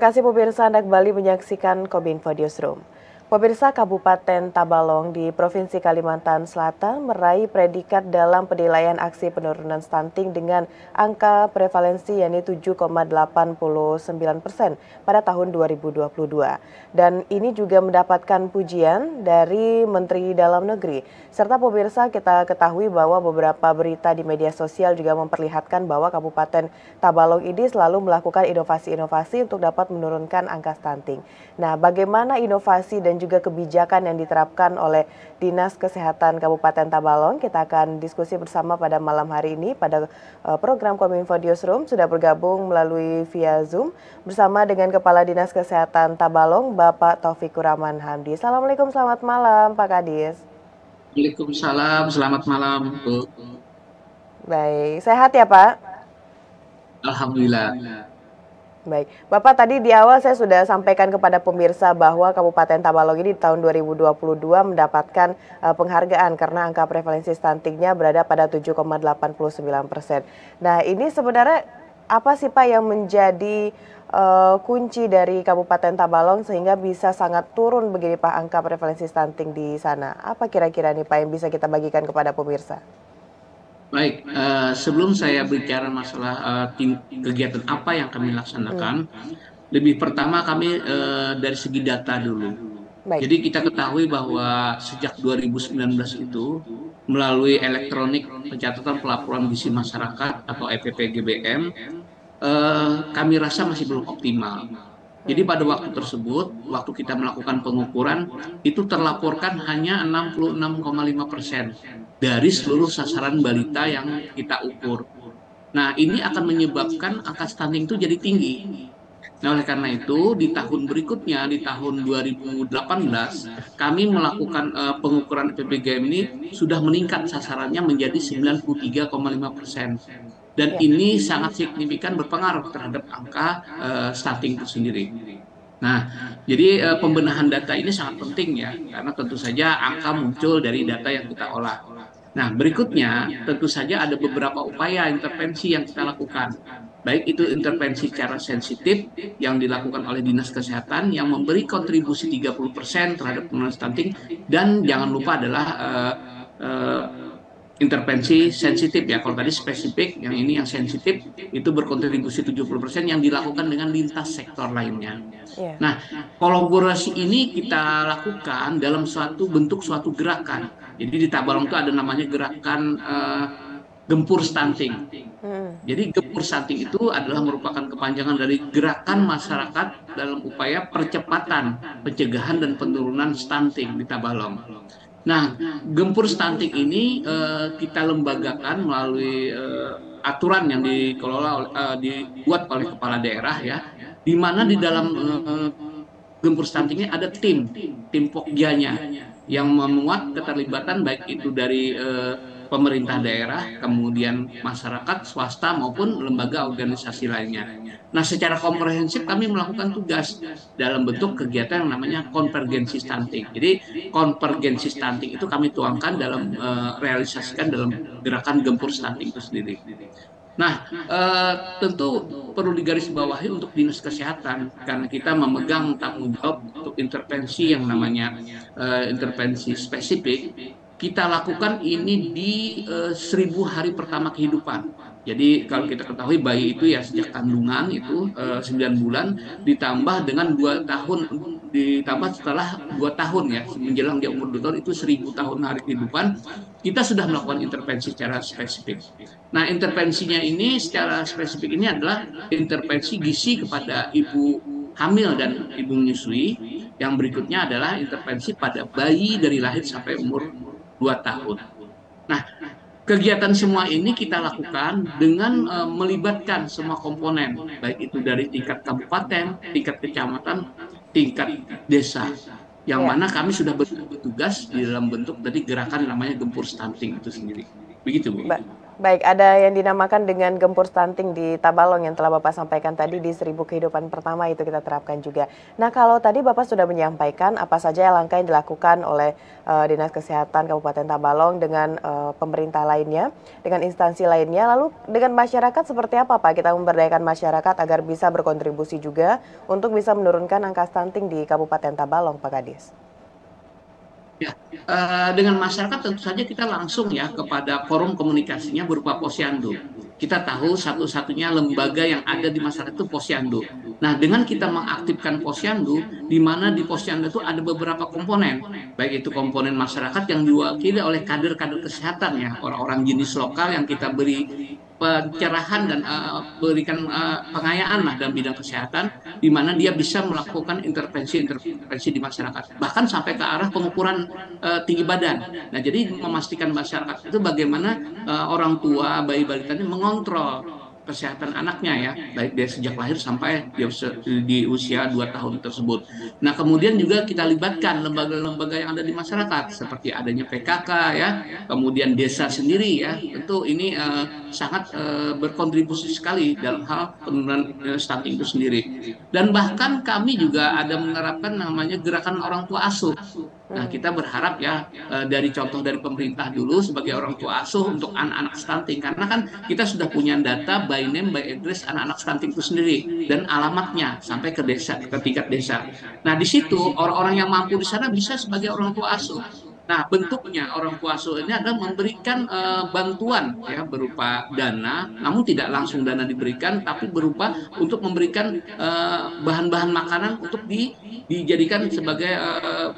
kasih pemirsa Anda kembali menyaksikan Kominfo Newsroom. Pemirsa Kabupaten Tabalong di Provinsi Kalimantan Selatan meraih predikat dalam penilaian aksi penurunan stunting dengan angka prevalensi yakni 7,89% pada tahun 2022. Dan ini juga mendapatkan pujian dari Menteri Dalam Negeri. Serta pemirsa kita ketahui bahwa beberapa berita di media sosial juga memperlihatkan bahwa Kabupaten Tabalong ini selalu melakukan inovasi-inovasi untuk dapat menurunkan angka stunting. Nah, bagaimana inovasi dan juga kebijakan yang diterapkan oleh Dinas Kesehatan Kabupaten Tabalong? Kita akan diskusi bersama pada malam hari ini pada program Kominfo Newsroom. Sudah bergabung melalui via Zoom bersama dengan Kepala Dinas Kesehatan Tabalong, Bapak Taufikur Rahman Hamdi. Assalamualaikum, selamat malam Pak Kadis. Waalaikumsalam, selamat malam, Bu. Baik, sehat ya Pak? Alhamdulillah. Baik, Bapak tadi di awal saya sudah sampaikan kepada pemirsa bahwa Kabupaten Tabalong ini di tahun 2022 mendapatkan penghargaan karena angka prevalensi stuntingnya berada pada 7,89%. Nah, ini sebenarnya apa sih Pak yang menjadi kunci dari Kabupaten Tabalong sehingga bisa sangat turun begini Pak angka prevalensi stunting di sana? Apa kira-kira nih Pak yang bisa kita bagikan kepada pemirsa? Baik, sebelum saya bicara masalah kegiatan apa yang kami laksanakan, lebih pertama kami dari segi data dulu. Baik. Jadi kita ketahui bahwa sejak 2019 itu, melalui elektronik pencatatan pelaporan gizi masyarakat atau EPPGBM, kami rasa masih belum optimal. Jadi pada waktu tersebut, waktu kita melakukan pengukuran, itu terlaporkan hanya 66,5% dari seluruh sasaran balita yang kita ukur. Nah, ini akan menyebabkan angka stunting itu jadi tinggi. Nah, oleh karena itu, di tahun berikutnya, di tahun 2018, kami melakukan pengukuran PPGM ini sudah meningkat sasarannya menjadi 93,5%. Dan ini sangat signifikan berpengaruh terhadap angka stunting itu sendiri. Nah, jadi pembenahan data ini sangat penting ya, karena tentu saja angka muncul dari data yang kita olah. Nah, berikutnya tentu saja ada beberapa upaya intervensi yang kita lakukan. Baik itu intervensi secara sensitif yang dilakukan oleh Dinas Kesehatan yang memberi kontribusi 30% terhadap penurunan stunting, dan jangan lupa adalah uh, intervensi sensitif ya. Kalau tadi spesifik, yang ini yang sensitif itu berkontribusi 70% yang dilakukan dengan lintas sektor lainnya. Nah, kolaborasi ini kita lakukan dalam suatu bentuk suatu gerakan. Jadi di Tabalong itu ada namanya gerakan gempur stunting. Jadi gempur stunting itu adalah merupakan kepanjangan dari gerakan masyarakat dalam upaya percepatan pencegahan dan penurunan stunting di Tabalong. Nah, gempur stunting ini kita lembagakan melalui aturan yang dibuat oleh kepala daerah ya, di mana di dalam gempur stunting ini ada tim Pokjanya yang memuat keterlibatan baik itu dari pemerintah daerah, kemudian masyarakat, swasta maupun lembaga organisasi lainnya. Nah, secara komprehensif kami melakukan tugas dalam bentuk kegiatan yang namanya konvergensi stunting. Jadi konvergensi stunting itu kami tuangkan dalam realisasikan dalam gerakan gempur stunting itu sendiri. Nah, tentu perlu digarisbawahi untuk Dinas Kesehatan karena kita memegang tanggung jawab untuk intervensi yang namanya intervensi spesifik. Kita lakukan ini di 1000 hari pertama kehidupan. Jadi kalau kita ketahui bayi itu ya sejak kandungan itu 9 bulan ditambah dengan 2 tahun, ditambah setelah 2 tahun ya menjelang dia umur 2 tahun itu 1000 tahun hari kehidupan, kita sudah melakukan intervensi secara spesifik. Nah, intervensinya ini secara spesifik ini adalah intervensi gizi kepada ibu hamil dan ibu menyusui. Yang berikutnya adalah intervensi pada bayi dari lahir sampai umur 2 tahun. Nah, kegiatan semua ini kita lakukan dengan melibatkan semua komponen, baik itu dari tingkat kabupaten, tingkat kecamatan, tingkat desa, yang mana kami sudah bertugas di dalam bentuk tadi gerakan namanya gempur stunting itu sendiri. Begitu, Bu. Baik, ada yang dinamakan dengan gempur stunting di Tabalong yang telah Bapak sampaikan tadi di 1000 kehidupan pertama itu kita terapkan juga. Nah, kalau tadi Bapak sudah menyampaikan apa saja langkah yang dilakukan oleh Dinas Kesehatan Kabupaten Tabalong dengan pemerintah lainnya, dengan instansi lainnya, lalu dengan masyarakat seperti apa Pak? Kita memberdayakan masyarakat agar bisa berkontribusi juga untuk bisa menurunkan angka stunting di Kabupaten Tabalong, Pak Kadis. Ya, dengan masyarakat tentu saja kita langsung ya kepada forum komunikasinya berupa Posyandu. Kita tahu satu-satunya lembaga yang ada di masyarakat itu Posyandu. Nah, dengan kita mengaktifkan Posyandu, di mana di Posyandu itu ada beberapa komponen, baik itu komponen masyarakat yang diwakili oleh kader-kader kesehatan ya, orang-orang jenis lokal yang kita beri pencerahan dan berikan pengayaan lah dalam bidang kesehatan, di mana dia bisa melakukan intervensi-intervensi di masyarakat, bahkan sampai ke arah pengukuran tinggi badan. Nah, jadi memastikan masyarakat itu bagaimana orang tua bayi balita ini mengontrol kesehatan anaknya ya, baik dia sejak lahir sampai di usia 2 tahun tersebut. Nah, kemudian juga kita libatkan lembaga-lembaga yang ada di masyarakat seperti adanya PKK ya, kemudian desa sendiri ya. Tentu ini sangat berkontribusi sekali dalam hal penurunan stunting itu sendiri. Dan bahkan kami juga ada menerapkan namanya gerakan orang tua asuh. Nah, kita berharap ya dari contoh dari pemerintah dulu sebagai orang tua asuh untuk anak-anak stunting, karena kan kita sudah punya data by name by address anak-anak stunting itu sendiri dan alamatnya sampai ke desa, ke tingkat desa. Nah, di situ orang-orang yang mampu di sana bisa sebagai orang tua asuh. Nah, bentuknya orang tua asuh ini adalah memberikan bantuan ya berupa dana, namun tidak langsung dana diberikan, tapi berupa untuk memberikan bahan-bahan makanan untuk dijadikan sebagai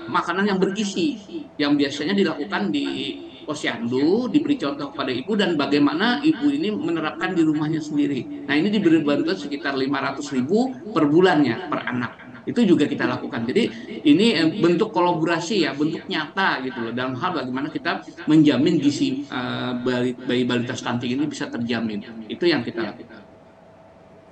makanan yang bergizi, yang biasanya dilakukan di posyandu, diberi contoh kepada ibu dan bagaimana ibu ini menerapkan di rumahnya sendiri. Nah, ini diberi bantuan sekitar 500.000 per bulannya per anak. Itu juga kita lakukan. Jadi ini bentuk kolaborasi ya, bentuk nyata gitu loh dalam hal bagaimana kita menjamin gizi bayi balita stunting ini bisa terjamin. Itu yang kita lakukan.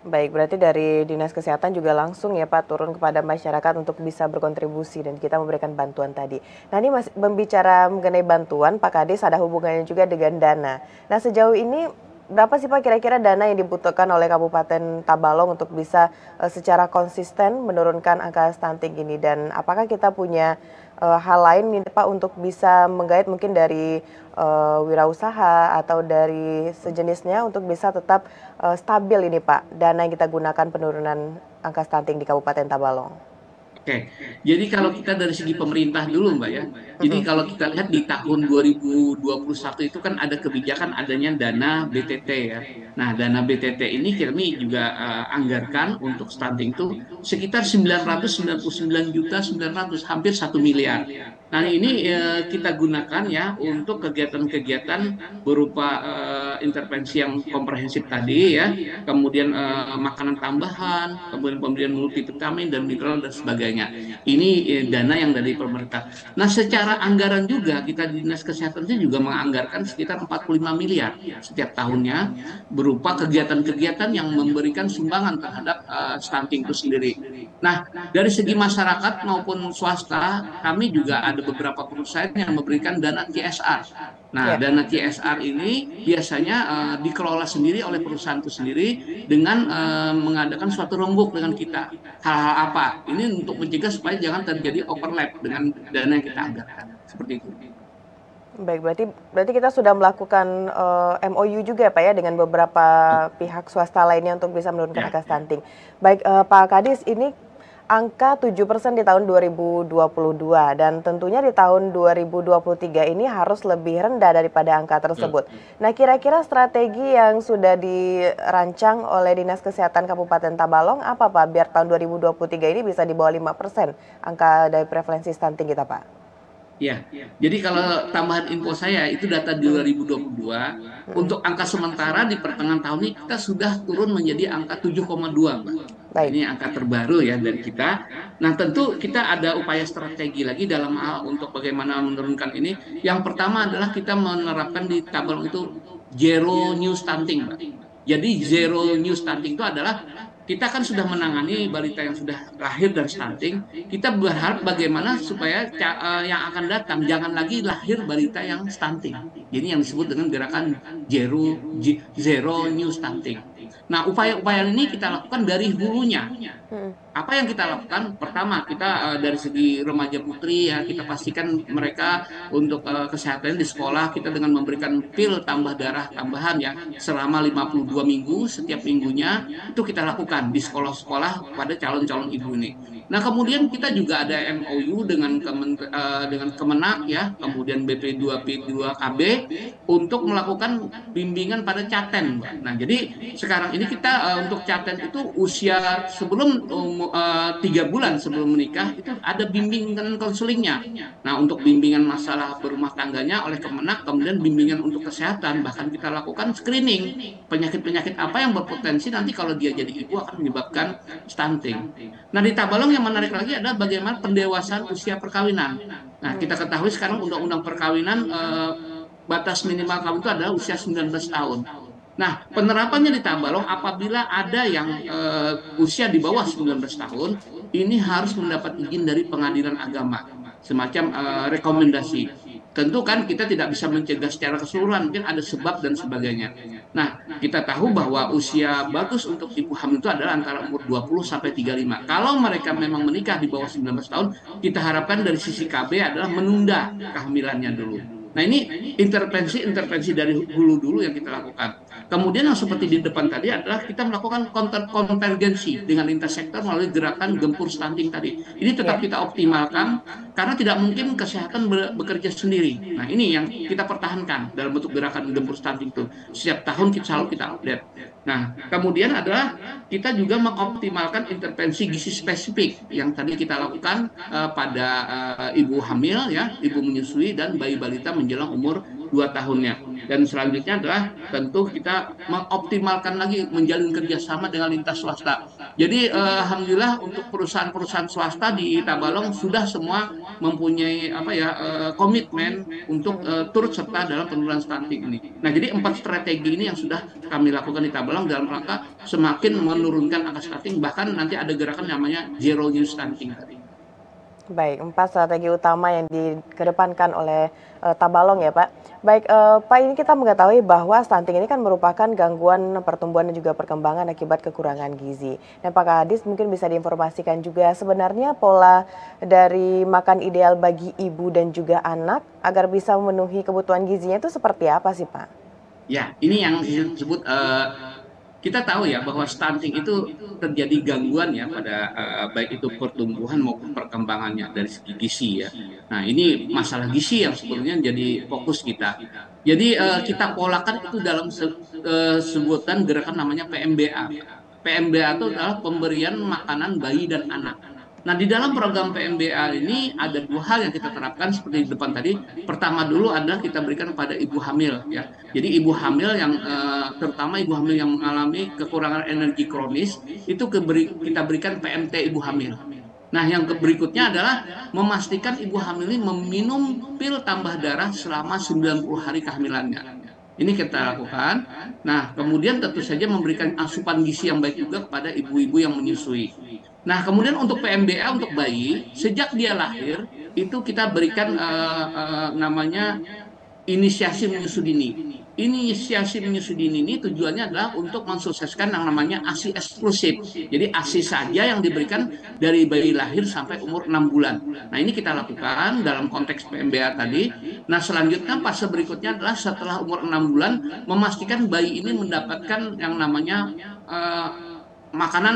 Baik, berarti dari Dinas Kesehatan juga langsung ya Pak turun kepada masyarakat untuk bisa berkontribusi dan kita memberikan bantuan tadi. Nah, ini masih membicara mengenai bantuan, Pak Kadis ada hubungannya juga dengan dana. Nah, sejauh ini berapa sih Pak kira-kira dana yang dibutuhkan oleh Kabupaten Tabalong untuk bisa secara konsisten menurunkan angka stunting ini, dan apakah kita punya hal lain nih Pak untuk bisa menggait mungkin dari wirausaha atau dari sejenisnya untuk bisa tetap stabil ini Pak dana yang kita gunakan penurunan angka stunting di Kabupaten Tabalong? Oke, jadi kalau kita dari segi pemerintah dulu Mbak ya, jadi kalau kita lihat di tahun 2021 itu kan ada kebijakan adanya dana BTT ya. Nah, dana BTT ini kami juga anggarkan untuk stunting itu sekitar 999.900.000, hampir 1 miliar. Nah, ini kita gunakan ya untuk kegiatan-kegiatan berupa intervensi yang komprehensif tadi ya, kemudian makanan tambahan, kemudian pemberian multivitamin dan mineral dan sebagainya. Ini dana yang dari pemerintah. Nah, secara anggaran juga kita di Dinas Kesehatan itu juga menganggarkan sekitar 45 miliar setiap tahunnya berupa kegiatan-kegiatan yang memberikan sumbangan terhadap stunting itu sendiri. Nah, dari segi masyarakat maupun swasta, kami juga ada beberapa perusahaan yang memberikan dana CSR. Nah, dana CSR ini biasanya dikelola sendiri oleh perusahaan itu sendiri dengan mengadakan suatu rembuk dengan kita. Hal-hal apa? Ini untuk mencegah supaya jangan terjadi overlap dengan dana yang kita anggarkan. Seperti itu. Baik, berarti kita sudah melakukan MOU juga Pak ya dengan beberapa pihak swasta lainnya untuk bisa menurunkan angka stunting. Baik, Pak Kadis, ini angka 7% di tahun 2022 dan tentunya di tahun 2023 ini harus lebih rendah daripada angka tersebut. Nah, kira-kira strategi yang sudah dirancang oleh Dinas Kesehatan Kabupaten Tabalong apa Pak biar tahun 2023 ini bisa di bawah 5% angka dari prevalensi stunting kita Pak? Ya, jadi kalau tambahan info saya itu data 2022, untuk angka sementara di pertengahan tahun ini kita sudah turun menjadi angka 7,2, Mbak. Nah, ini angka terbaru ya dari kita. Nah, tentu kita ada upaya strategi lagi dalam hal untuk bagaimana menurunkan ini. Yang pertama adalah kita menerapkan di Tabalong itu zero new stunting, Mbak. Jadi zero new stunting itu adalah kita kan sudah menangani balita yang sudah lahir dan stunting. Kita berharap bagaimana supaya yang akan datang jangan lagi lahir balita yang stunting. Ini yang disebut dengan gerakan zero new stunting. Nah, upaya-upaya ini kita lakukan dari hulunya. Apa yang kita lakukan? Pertama, kita dari segi remaja putri ya, kita pastikan mereka untuk kesehatan di sekolah kita dengan memberikan pil tambah darah tambahan ya selama 52 minggu setiap minggunya itu kita lakukan di sekolah-sekolah pada calon-calon ibu ini. Nah, kemudian kita juga ada MOU dengan Kemenak ya, kemudian BP2P2KB untuk melakukan bimbingan pada Caten, Mbak. Nah, jadi sekarang ini kita untuk Caten itu usia sebelum 3 bulan sebelum menikah itu ada bimbingan konselingnya. Nah, untuk bimbingan masalah berumah tangganya oleh Kemenak, kemudian bimbingan untuk kesehatan, bahkan kita lakukan screening penyakit-penyakit apa yang berpotensi nanti kalau dia jadi ibu akan menyebabkan stunting. Nah, di Tabalong yang menarik lagi adalah bagaimana pendewasaan usia perkawinan. Nah, kita ketahui sekarang undang-undang perkawinan batas minimal kawin itu adalah usia 19 tahun. Nah, penerapannya di Tabalong apabila ada yang usia di bawah 19 tahun, ini harus mendapat izin dari pengadilan agama, semacam rekomendasi. Tentu kan kita tidak bisa mencegah secara keseluruhan, mungkin ada sebab dan sebagainya. Nah, kita tahu bahwa usia bagus untuk ibu hamil itu adalah antara umur 20 sampai 35. Kalau mereka memang menikah di bawah 19 tahun, kita harapkan dari sisi KB adalah menunda kehamilannya dulu. Nah, ini intervensi dari hulu dulu yang kita lakukan. Kemudian yang seperti di depan tadi adalah kita melakukan konvergensi dengan lintas sektor melalui gerakan gempur stunting tadi. Ini tetap kita optimalkan karena tidak mungkin kesehatan bekerja sendiri. Nah, ini yang kita pertahankan dalam bentuk gerakan gempur stunting itu. Setiap tahun selalu kita update. Nah, kemudian adalah kita juga mengoptimalkan intervensi gizi spesifik yang tadi kita lakukan pada ibu hamil, ya, ibu menyusui dan bayi balita menjelang umur 2 tahunnya. Dan selanjutnya adalah tentu kita mengoptimalkan lagi menjalin kerjasama dengan lintas swasta. Jadi alhamdulillah untuk perusahaan-perusahaan swasta di Tabalong sudah semua mempunyai komitmen untuk turut serta dalam penurunan stunting ini. Nah, jadi 4 strategi ini yang sudah kami lakukan di Tabalong dalam rangka semakin menurunkan angka stunting, bahkan nanti ada gerakan namanya zero new stunting tadi. Baik, 4 strategi utama yang dikedepankan oleh Tabalong ya Pak. Baik, Pak, ini kita mengetahui bahwa stunting ini kan merupakan gangguan pertumbuhan dan juga perkembangan akibat kekurangan gizi. Dan Pak Kadis mungkin bisa diinformasikan juga sebenarnya pola dari makan ideal bagi ibu dan juga anak agar bisa memenuhi kebutuhan gizinya itu seperti apa sih Pak? Ya, ini yang disebut kita tahu ya bahwa stunting itu terjadi gangguan ya pada baik itu pertumbuhan maupun perkembangannya dari segi gizi ya. Nah, ini masalah gizi yang sebetulnya jadi fokus kita. Jadi kita polakan itu dalam sebutan gerakan namanya PMBA. PMBA itu adalah pemberian makanan bayi dan anak. Nah, di dalam program PMBA ini ada 2 hal yang kita terapkan seperti di depan tadi. Pertama dulu adalah kita berikan pada ibu hamil ya. Jadi ibu hamil yang terutama ibu hamil yang mengalami kekurangan energi kronis itu kita berikan PMT ibu hamil. Nah, yang berikutnya adalah memastikan ibu hamil ini meminum pil tambah darah selama 90 hari kehamilannya. Ini kita lakukan. Nah, kemudian tentu saja memberikan asupan gizi yang baik juga kepada ibu-ibu yang menyusui. Nah, kemudian untuk PMBA untuk bayi, sejak dia lahir, itu kita berikan namanya inisiasi menyusui dini. Inisiasi menyusui dini ini tujuannya adalah untuk mensukseskan yang namanya ASI eksklusif. Jadi ASI saja yang diberikan dari bayi lahir sampai umur 6 bulan. Nah, ini kita lakukan dalam konteks PMBA tadi. Nah, selanjutnya fase berikutnya adalah setelah umur 6 bulan, memastikan bayi ini mendapatkan yang namanya makanan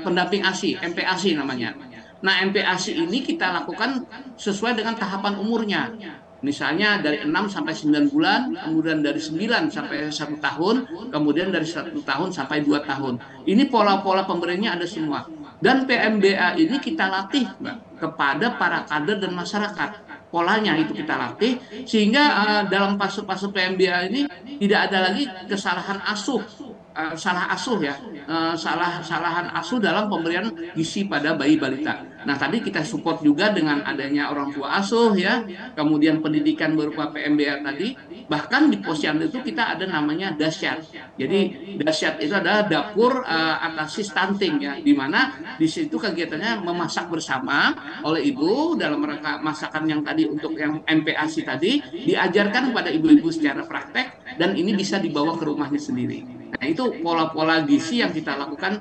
pendamping ASI, MPASI namanya. Nah, MPASI ini kita lakukan sesuai dengan tahapan umurnya. Misalnya dari 6 sampai 9 bulan, kemudian dari 9 sampai 1 tahun, kemudian dari 1 tahun sampai 2 tahun. Ini pola-pola pemberiannya ada semua. Dan PMBA ini kita latih, Mbak, kepada para kader dan masyarakat. Polanya itu kita latih, sehingga dalam fase-fase PMBA ini tidak ada lagi kesalahan asuh. salah asuh ya, salahan asuh dalam pemberian gizi pada bayi balita. Nah, tadi kita support juga dengan adanya orang tua asuh ya, kemudian pendidikan berupa PMBA tadi, bahkan di posyandu itu kita ada namanya dasyat. Jadi dasyat itu adalah dapur atasi stunting ya, di mana di situ kegiatannya memasak bersama oleh ibu dalam rangka masakan yang tadi untuk yang MPASI tadi diajarkan kepada ibu-ibu secara praktek dan ini bisa dibawa ke rumahnya sendiri. Nah, itu pola-pola gizi yang kita lakukan,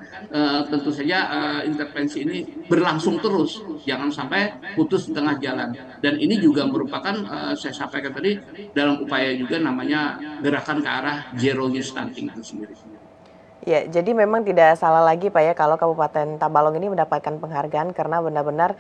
tentu saja intervensi ini berlangsung terus, jangan sampai putus di tengah jalan. Dan ini juga merupakan, saya sampaikan tadi, dalam upaya juga namanya gerakan ke arah zero use stunting itu sendiri. Ya, jadi memang tidak salah lagi Pak ya kalau Kabupaten Tabalong ini mendapatkan penghargaan karena benar-benar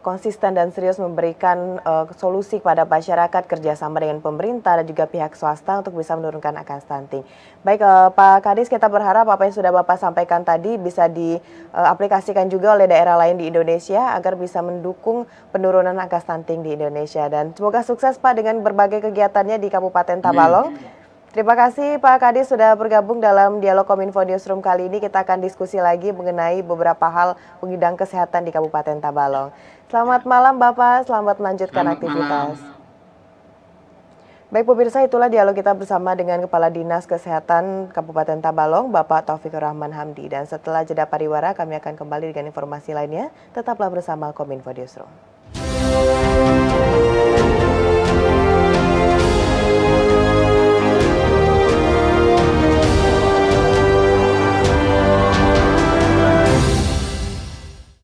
konsisten dan serius memberikan solusi kepada masyarakat kerjasama dengan pemerintah dan juga pihak swasta untuk bisa menurunkan angka stunting. Baik Pak Kadis, kita berharap apa yang sudah Bapak sampaikan tadi bisa diaplikasikan juga oleh daerah lain di Indonesia agar bisa mendukung penurunan angka stunting di Indonesia. Dan semoga sukses Pak dengan berbagai kegiatannya di Kabupaten Tabalong. Terima kasih Pak Kadis sudah bergabung dalam Dialog Kominfo Newsroom kali ini. Kita akan diskusi lagi mengenai beberapa hal bidang kesehatan di Kabupaten Tabalong. Selamat malam Bapak, selamat melanjutkan aktivitas. Baik pemirsa, itulah dialog kita bersama dengan Kepala Dinas Kesehatan Kabupaten Tabalong, Bapak Taufikur Rahman Hamdi. Dan setelah jeda pariwara, kami akan kembali dengan informasi lainnya. Tetaplah bersama Kominfo Newsroom.